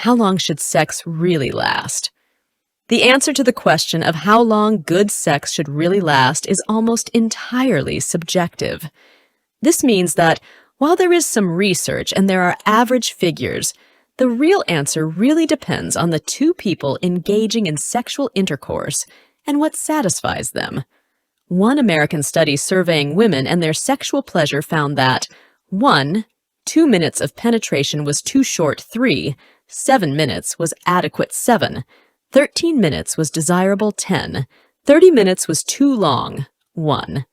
How long should sex really last? The answer to the question of how long good sex should really last is almost entirely subjective. This means that while there is some research and there are average figures, the real answer really depends on the two people engaging in sexual intercourse and what satisfies them. One American study surveying women and their sexual pleasure found that 1. 2 minutes of penetration was too short 3, 7 minutes was adequate 7, 13 minutes was desirable 10, 30 minutes was too long 1.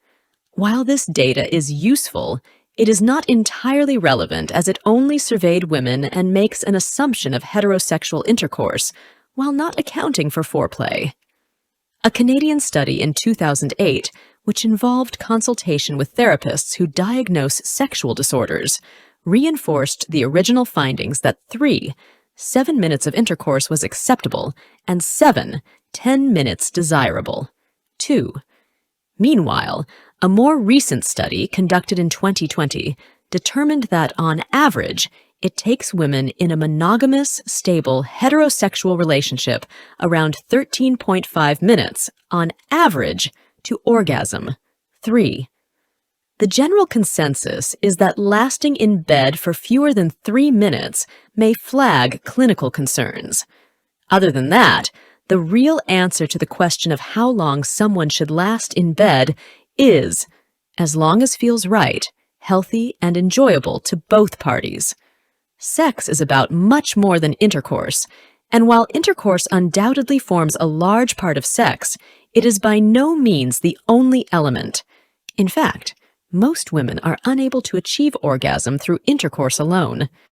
While this data is useful, it is not entirely relevant as it only surveyed women and makes an assumption of heterosexual intercourse, while not accounting for foreplay. A Canadian study in 2008, which involved consultation with therapists who diagnose sexual disorders, reinforced the original findings that 3, 7 minutes of intercourse was acceptable, and 7, 10 minutes desirable. 2. Meanwhile, a more recent study conducted in 2020 determined that, on average, it takes women in a monogamous, stable, heterosexual relationship around 13.5 minutes, on average, to orgasm. 3. The general consensus is that lasting in bed for fewer than 3 minutes may flag clinical concerns. Other than that, the real answer to the question of how long someone should last in bed is, as long as feels right, healthy, and enjoyable to both parties. Sex is about much more than intercourse, and while intercourse undoubtedly forms a large part of sex, it is by no means the only element. In fact, most women are unable to achieve orgasm through intercourse alone.